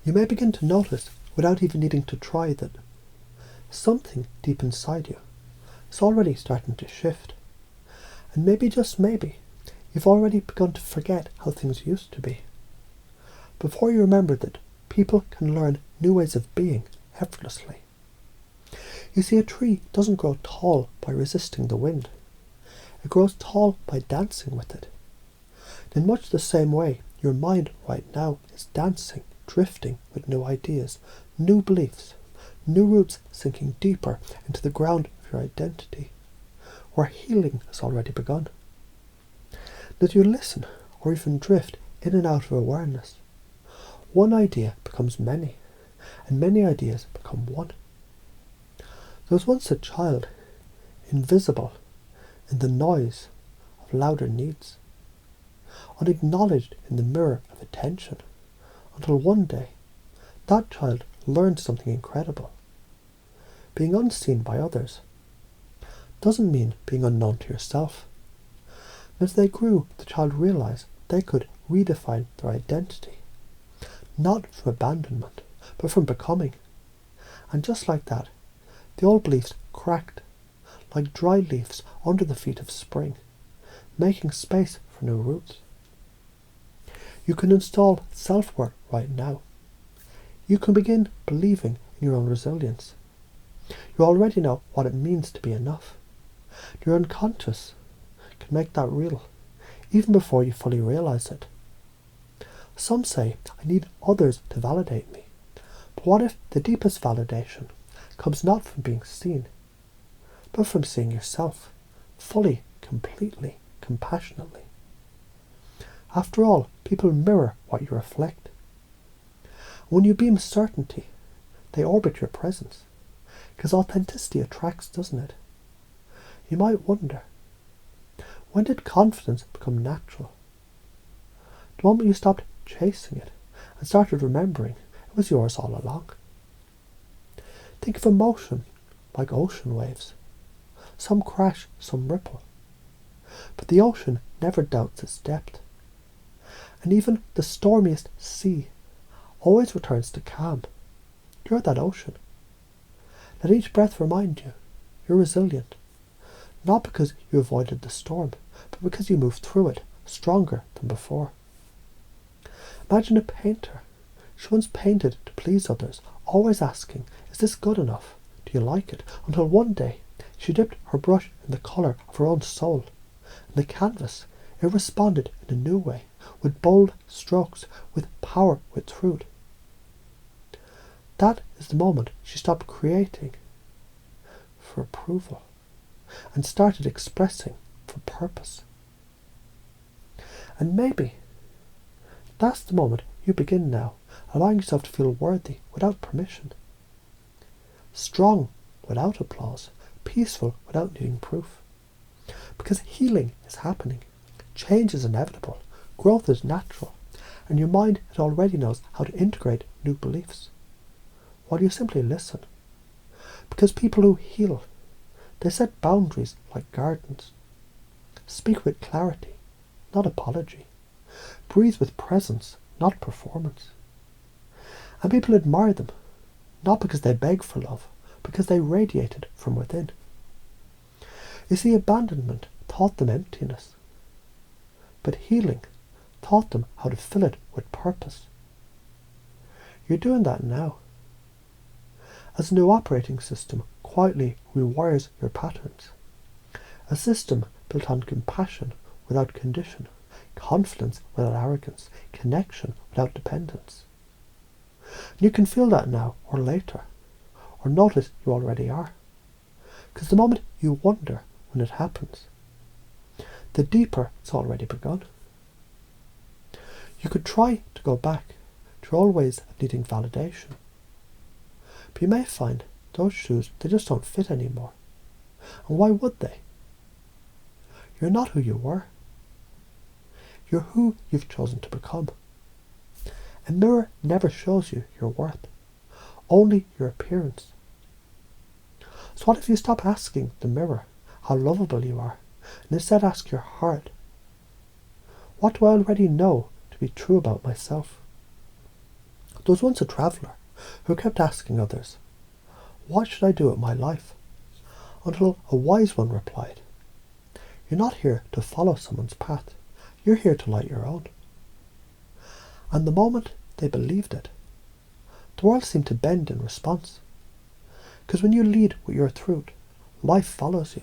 You may begin to notice, without even needing to try, that something deep inside you is already starting to shift. And maybe, just maybe, you've already begun to forget how things used to be. Before you remember that people can learn new ways of being effortlessly. You see, a tree doesn't grow tall by resisting the wind. It grows tall by dancing with it. In much the same way, your mind right now is dancing, drifting with new ideas, new beliefs, new roots sinking deeper into the ground of your identity, where healing has already begun. As you listen or even drift in and out of awareness, one idea becomes many, and many ideas become one. There was once a child, invisible in the noise of louder needs, unacknowledged in the mirror of attention, until one day that child learned something incredible. Being unseen by others doesn't mean being unknown to yourself. As they grew, the child realized they could redefine their identity, not from abandonment, but from becoming. And just like that, the old beliefs cracked, like dry leaves under the feet of spring, making space for new roots. You can install self-worth right now. You can begin believing in your own resilience. You already know what it means to be enough. Your unconscious can make that real, even before you fully realize it. Some say, I need others to validate me. But what if the deepest validation comes not from being seen, but from seeing yourself, fully, completely, compassionately? After all, people mirror what you reflect. When you beam certainty, they orbit your presence, because authenticity attracts, doesn't it? You might wonder, when did confidence become natural? The moment you stopped chasing it and started remembering it was yours all along. Think of emotion like ocean waves. Some crash, some ripple. But the ocean never doubts its depth. And even the stormiest sea always returns to calm. You're that ocean. Let each breath remind you you're resilient. Not because you avoided the storm, but because you moved through it stronger than before. Imagine a painter. She once painted to please others, always asking, is this good enough? Do you like it? Until one day she dipped her brush in the colour of her own soul. And the canvas, it responded in a new way, with bold strokes, with power, with truth. That is the moment she stopped creating for approval and started expressing for purpose. And maybe that's the moment you begin now, allowing yourself to feel worthy without permission, strong without applause, peaceful without needing proof. Because healing is happening, change is inevitable, growth is natural, and your mind, it already knows how to integrate new beliefs. While you simply listen. Because people who heal, they set boundaries like gardens. Speak with clarity, not apology. Breathe with presence, not performance. And people admire them, not because they beg for love, because they radiated from within. You see, abandonment taught them emptiness, but healing taught them how to fill it with purpose. You're doing that now. As a new operating system quietly rewires your patterns. A system built on compassion without condition, confidence without arrogance, connection without dependence. And you can feel that now or later, or notice you already are. Because the moment you wonder when it happens, the deeper it's already begun. You could try to go back to your old ways of needing validation. But you may find those shoes, they just don't fit anymore. And why would they? You're not who you were. You're who you've chosen to become. A mirror never shows you your worth, only your appearance. So what if you stop asking the mirror how lovable you are, and instead ask your heart, what do I already know to be true about myself? There was once a traveller who kept asking others, "What should I do with my life?" Until a wise one replied, "You're not here to follow someone's path. You're here to light your own." And the moment they believed it, the world seemed to bend in response. Because when you lead with your truth, life follows you.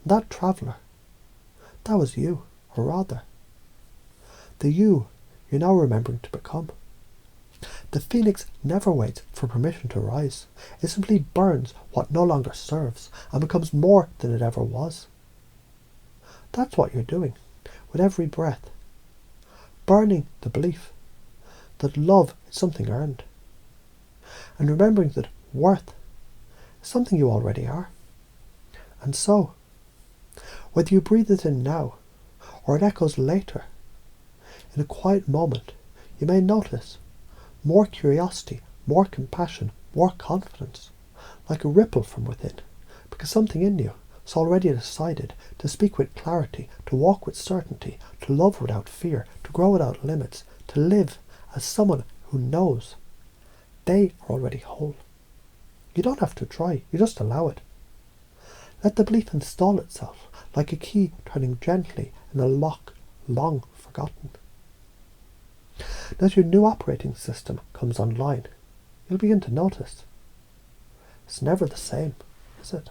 And that traveller, that was you, or rather, the you you're now remembering to become. The phoenix never waits for permission to rise. It simply burns what no longer serves and becomes more than it ever was. That's what you're doing with every breath. Burning the belief that love is something earned. And remembering that worth is something you already are. And so, whether you breathe it in now or it echoes later, in a quiet moment, you may notice more curiosity, more compassion, more confidence, like a ripple from within, because something in you has already decided to speak with clarity, to walk with certainty, to love without fear, to grow without limits, to live as someone who knows they are already whole. You don't have to try, you just allow it. Let the belief install itself like a key turning gently in a lock long forgotten. As your new operating system comes online, you'll begin to notice it's never the same, is it?